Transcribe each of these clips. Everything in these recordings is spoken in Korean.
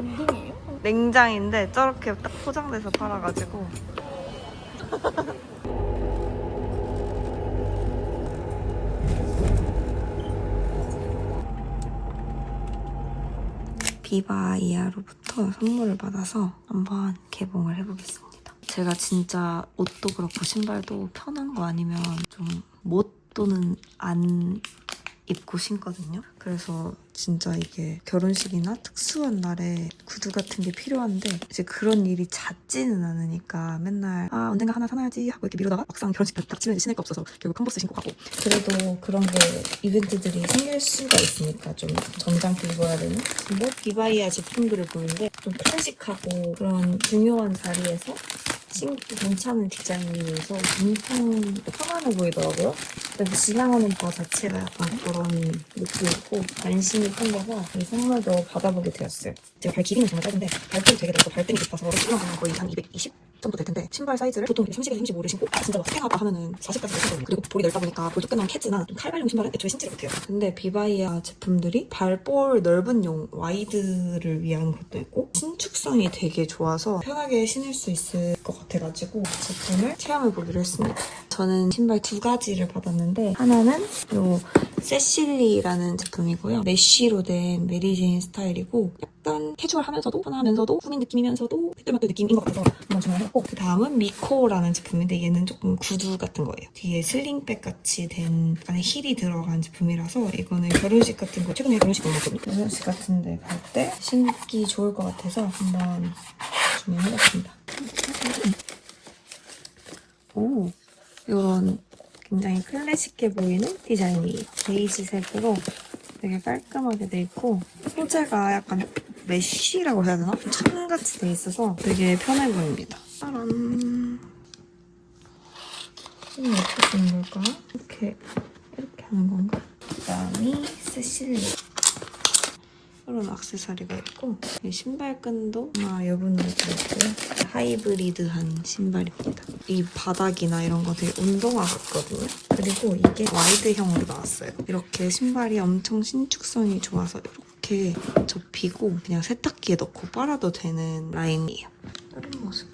냉동이에요? 냉장인데 저렇게 딱 포장돼서 팔아가지고. 비바이아로부터 선물을 받아서 한번 개봉을 해보겠습니다. 제가 진짜 옷도 그렇고 신발도 편한 거 아니면 좀 못 또는 안 입고 신거든요. 그래서 진짜 이게 결혼식이나 특수한 날에 구두 같은 게 필요한데 이제 그런 일이 잦지는 않으니까 맨날 언젠가 하나 사놔야지 하고 이렇게 미루다가 막상 결혼식 딱 치면 신을 거 없어서 결국 컨버스 신고 가고. 그래도 그런 게 이벤트들이 생길 수가 있으니까 좀 정장 끼고 입어야 되는 근데 비바이아 제품들을 보는데 좀 클래식하고 그런 중요한 자리에서 신기 괜찮은 디자인이면서 엄청 편안해 보이더라고요. 그래서 지향하는 바 자체가 약간 그런 느낌이고 관심이 생겨서 이 선물도 받아보게 되었어요. 제가 발 길이는 정말 짧은데 발등이 되게 넓고 발등이 높아서 신어보면 거의 한 220 정도 될 텐데 신발 사이즈를 보통 30에서 35를 신고 진짜 막 스탱하다 하면은 40까지 못 신거든요. 그리고 볼이 넓다 보니까 볼 두께나온 캐즈나 좀 칼발용 신발은 애초에 신지를 못해요. 근데 비바이아 제품들이 발볼 넓은 용 와이드를 위한 것도 있고 신축성이 되게 좋아서 편하게 신을 수 있을 것 같아가지고 제품을 체험해보기로 했습니다. 저는 신발 2가지를 받았는데 하나는 요 세실리라는 제품이고요. 메쉬로 된 메리제인 스타일이고 약간 캐주얼하면서도 편하면서도 꾸민 느낌이면서도 댓글맛도 느낌인 것 같아서 한번 주문해봤고 그 다음은 미코라는 제품인데 얘는 조금 구두 같은 거예요. 뒤에 슬링백 같이 된 안에 힐이 들어간 제품이라서 이거는 결혼식 같은 거 최근에 결혼식 넘었거든요. 결혼식 같은 데 갈 때 신기 좋을 것 같아서 한번 주문해봤습니다. 오, 이런 굉장히 클래식해 보이는 디자인이에요. 베이지색으로 되게 깔끔하게 돼 있고 소재가 약간 메쉬라고 해야 되나? 천같이 돼 있어서 되게 편해 보입니다. 짜란. 이거 어떻게 쓰는 걸까? 이렇게 하는 건가? 그다음이 세실리. 이런 액세서리가 있고 이 신발끈도 여분으로 들어있고요. 하이브리드한 신발입니다. 이 바닥이나 이런 거 되게 운동화 같거든요. 그리고 이게 와이드형으로 나왔어요. 이렇게 신발이 엄청 신축성이 좋아서 이렇게 접히고 그냥 세탁기에 넣고 빨아도 되는 라인이에요. 다른 모습.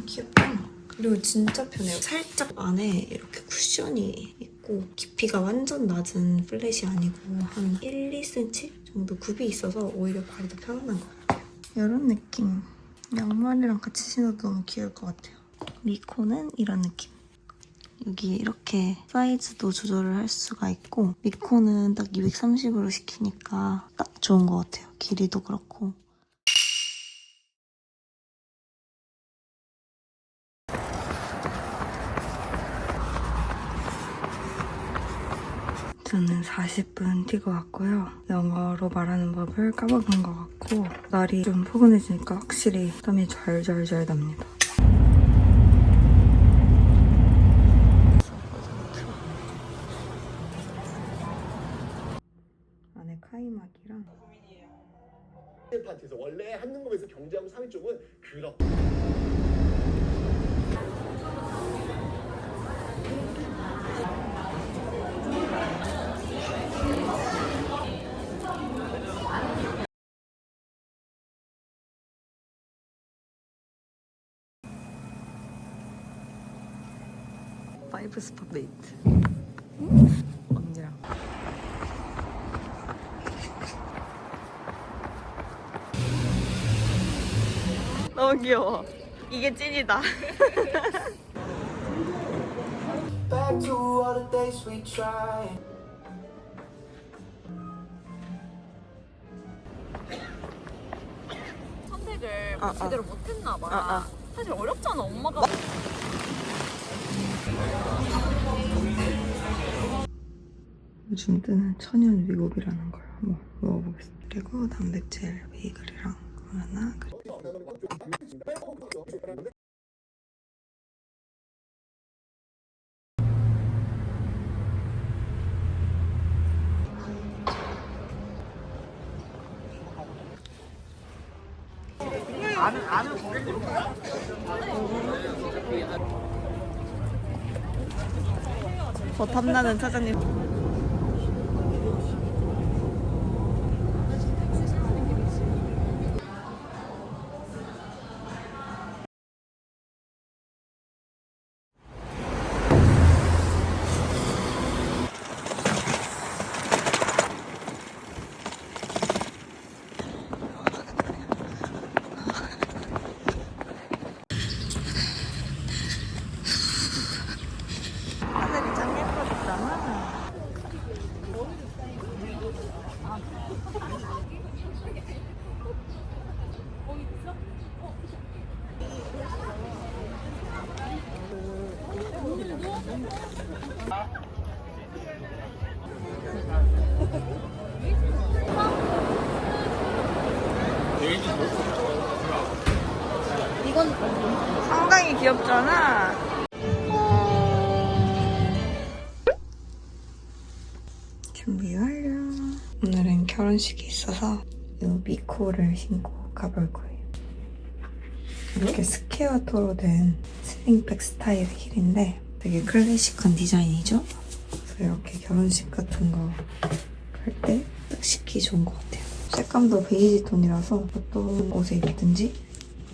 귀엽다. 그리고 진짜 편해요. 살짝 안에 이렇게 쿠션이 있고 깊이가 완전 낮은 플랫이 아니고 한 1, 2cm 정도 굽이 있어서 오히려 발이 더 편안한 것 같아요. 이런 느낌. 양말이랑 같이 신어도 너무 귀여울 것 같아요. 미코는 이런 느낌. 여기 이렇게 사이즈도 조절을 할 수가 있고 미코는 딱 230으로 시키니까 딱 좋은 것 같아요. 길이도 그렇고. 저는 40분 뛰고 왔고요. 영어로 말하는 법을 까먹은 것 같고 날이 좀 포근해지니까 확실히 땀이 잘잘잘 납니다. 안에 카이막이랑 파트에서 원래 한능검에서 경제하고 사회 쪽은 그렇. 파이브 스팟 데이트. 언니랑. 너무 귀여워. 이게 찐이다. Back to all the days we tried. 선택을 제대로 못했나 봐. 사실 어렵잖아, 엄마가. 요즘 뜨는 천연 위곡이라는 걸 한번 먹어보겠습니다. 그리고 단백질 베이글이랑 하나. 더 탐나는 사장님. 귀엽잖아. 준비 완료. 오늘은 결혼식이 있어서 이 미코를 신고 가볼 거예요. 이렇게 스퀘어토로 된 슬링백 스타일 힐인데 되게 클래식한 디자인이죠? 그래서 이렇게 결혼식 같은 거 할 때 딱 신기 좋은 것 같아요. 색감도 베이지 톤이라서 어떤 옷에 입든지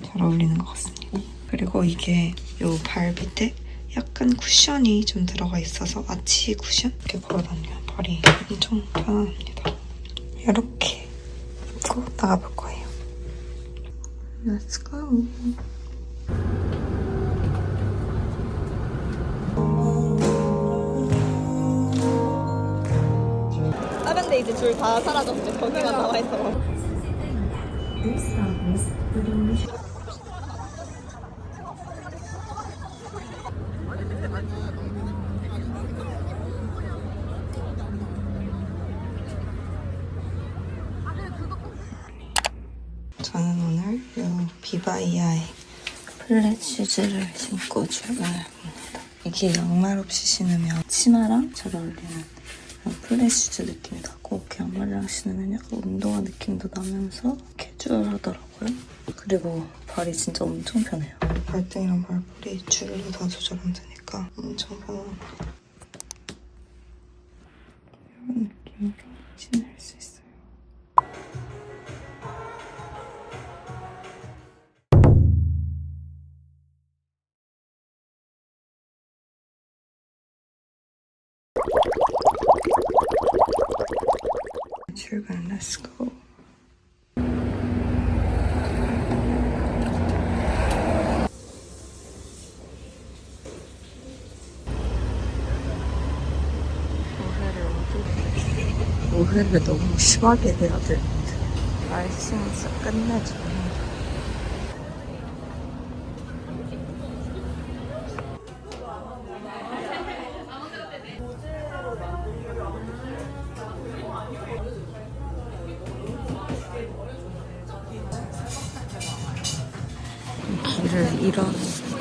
잘 어울리는 것 같습니다. 그리고 이게 요 발 밑에 약간 쿠션이 좀 들어가 있어서 아치 쿠션? 이렇게 걸어다니면 발이 엄청 편안합니다. 이렇게 입고 나가볼 거예요. Let's go. 다른데 이제 줄 다 사라졌어. 거기만 남아있어. 저는 오늘 이 비바이아의 플랫 슈즈를 신고 출근할 겁니다. 이게 양말 없이 신으면 치마랑 잘 어울리는 플랫 슈즈 느낌이 나고 이렇게 양말이랑 신으면 약간 운동화 느낌도 나면서 캐주얼하더라고요. 그리고 발이 진짜 엄청 편해요. 발등이랑 발볼이 줄로 다 조절하면 되니까 엄청 편합니다. 이런 느낌으로 지낼 수 있어요. 출근, let's go. 오해를 너무 심하게 해야 되는데 날씨는 진짜 끝내줘. 길을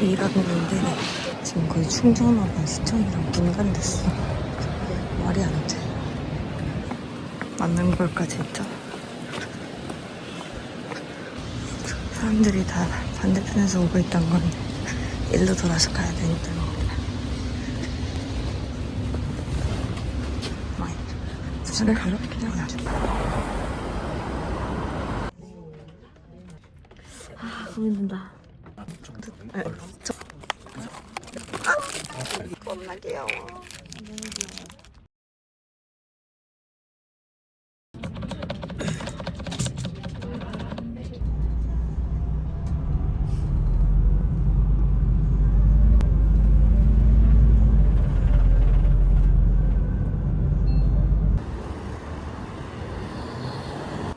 잃었는데 지금 거의 충전하고 시청이랑 분간됐어. 말이 안 돼. 맞는 걸까 진짜? 사람들이 다 반대편에서 오고 있단 건 일로 돌아서 가야 되기 때문입니다. 부산을 가려? 그냥 가자. 고민된다. 겁나 귀여워.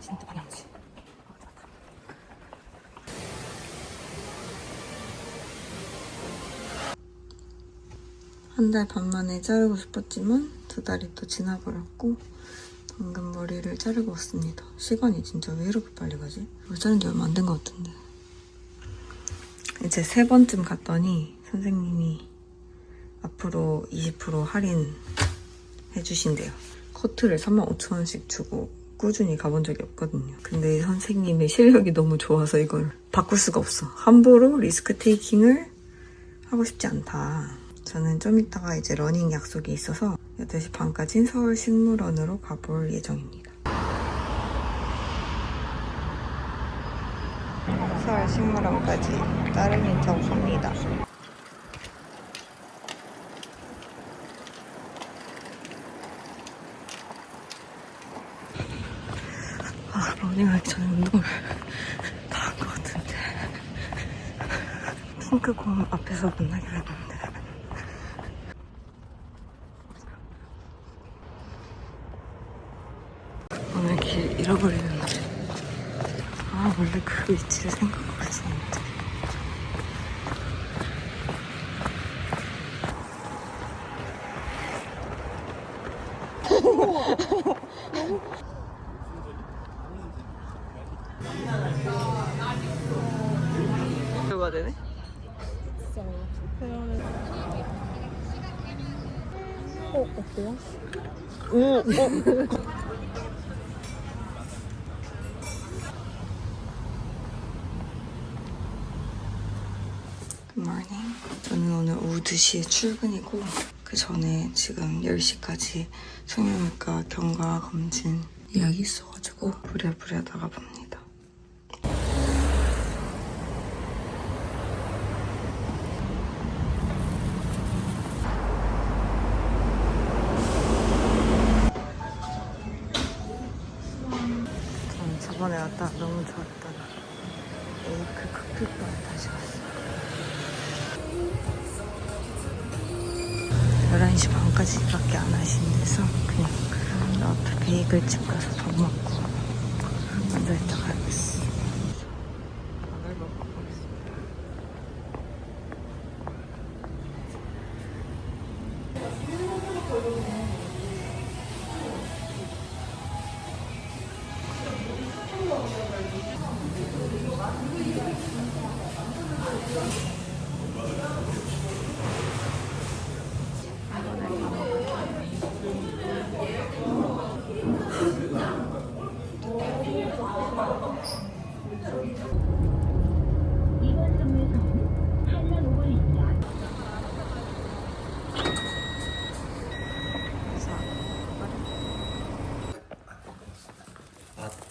진짜 많이 지 한 달 반 만에 자르고 싶었지만 2달이 또 지나버렸고 방금 머리를 자르고 왔습니다. 시간이 진짜 왜 이렇게 빨리 가지? 머리 자른 지 얼마 안 된 것 같은데. 이제 3번쯤 갔더니 선생님이 앞으로 20% 할인 해주신대요. 커트를 35,000원씩 주고 꾸준히 가본 적이 없거든요. 근데 선생님의 실력이 너무 좋아서 이걸 바꿀 수가 없어. 함부로 리스크 테이킹을 하고 싶지 않다. 저는 좀 이따가 이제 러닝 약속이 있어서 8시 반까지 서울 식물원으로 가볼 예정입니다. 서울 식물원까지 따릉이 타고 갑니다. 러닝하기 전에 운동을 다 한 것 같은데 핑크곰 앞에서 만나기로 했는데 오늘 길 잃어버리는데 원래 그 위치를 생각하고 있었는데 뭐가 되네? 진짜 어때요? 오, 굿모닝. 저는 오늘 오후 2시에 출근이고 그 전에 지금 10시까지 성형외과 경과 검진 예약이 있어가지고 부랴부랴 나가봅니다. 전 저번에 왔다 너무 좋았던 에이크 커피바에 다시 갔어요. 11시 반까지밖에 안 하신대서 그냥 저 앞에 베이글집 가서 밥 먹고 앉아있다 가야겠어. 밥을 먹고 가겠습니다.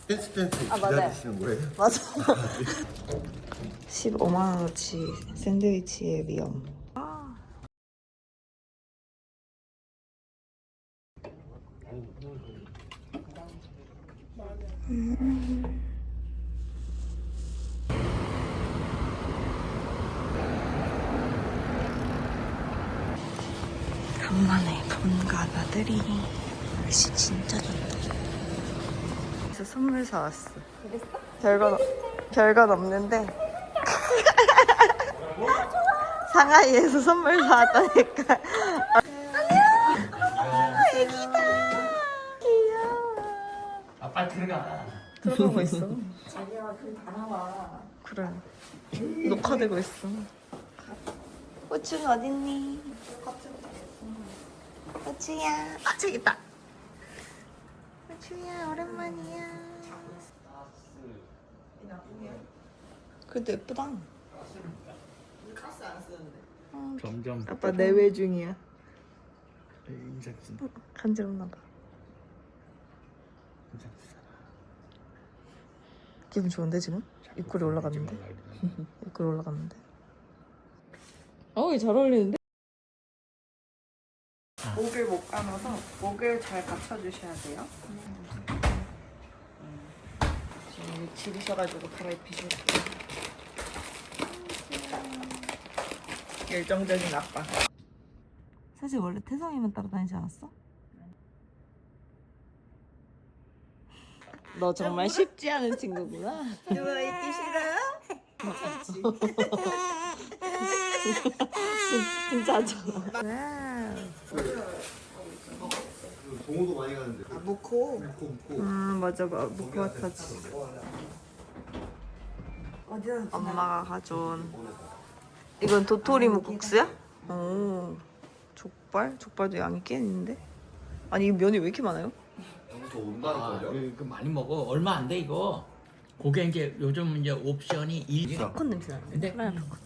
댄스 기다리시는 거예요? 맞아. 15만원어치 샌드위치의 위험. 간만에 본가 나들이. 날씨 진짜 좋다. 그래서 선물 사왔어. 별건 없는데 상하이에서 선물 사왔다니까. 안녕. 애기다. 귀여워. 아, 빨리 들어가. 들어가고 있어. 자기야 좀 다나와. 그래. 녹화되고 있어. 호충 어딨니? 호충이야. 아 저기 있다. 호충이야 오랜만이야. 그래도 예쁘다. 점점 아빠 내외 중이야. 인상 쓴. 간지럽나 봐. 기분 좋은데 지금? 입꼬리 올라갔는데? 입꼬리 올라갔는데? 잘 어울리는데? 목을 못 감아서 목을 잘 받쳐주셔야 돼요. 지금 여기 지르셔가지고 갈아입히실게요. 열정적인 아빠. 사실 원래 태성이만 따라다니지 않았어? 너 정말 쉽지 않은 친구구나. 누워 있기 싫어요? 진짜 하잖아. 동호도 많이 가는데. 무코. 무코. 맞아. 무코 같아지. 엄마가 가져온. 이건 도토리 묵국수야? 오. 족발? 족발도 양이 꽤 있는데? 아니 이 면이 왜 이렇게 많아요? 저 온다는 거죠? 그 많이 먹어. 얼마 안 돼 이거. 그게 이제 요즘 이제 옵션이 일. 팝콘 냄새 나는데? 카라멜 팝콘.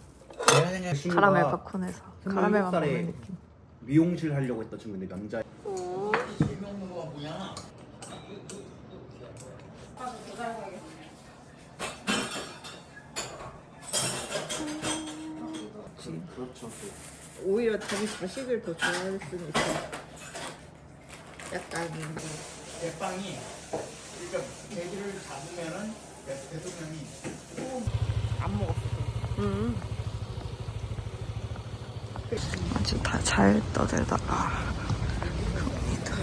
내가 생각 카라멜 팝콘에서 카라멜만 26살에 먹는 느낌. 미용실 하려고 했던 친구인데 남자. 먹는 거 뭐야? 그렇죠. 오히려 자기 자식을 더 좋아했으니까 약간 대빵이 그러니까 돼지를 잡으면은 대통령이 안 먹었어. 아주 다 잘 떠들다가 갑니다.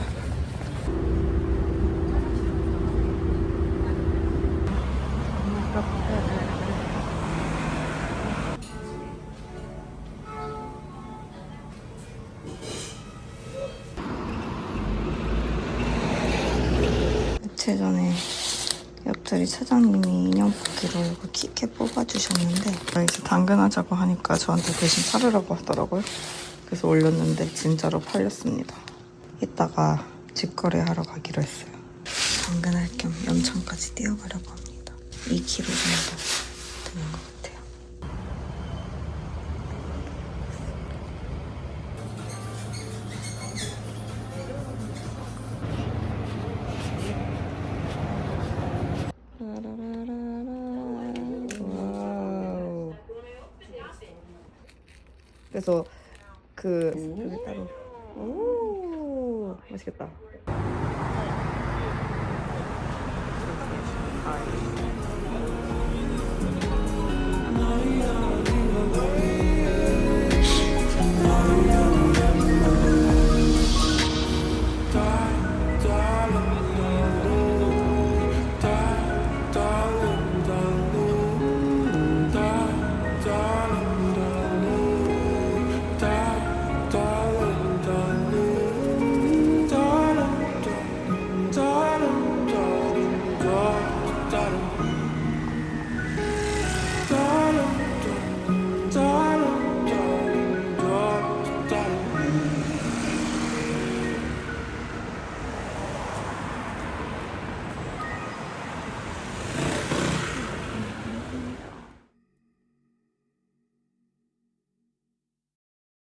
며칠 전에 옆자리 차장님이 인형 뽑기로 이거 키캡 뽑아주셨는데 이제 당근하자고 하니까 저한테 대신 사르라고 하더라고요. 그래서 올렸는데 진짜로 팔렸습니다. 이따가 직거래하러 가기로 했어요. 당근할 겸 염천까지 뛰어가려고 합니다. 2kg 정도 되는 것 같아요. 와우. 그래서 여기 따로. 오, 맛있겠다. 아,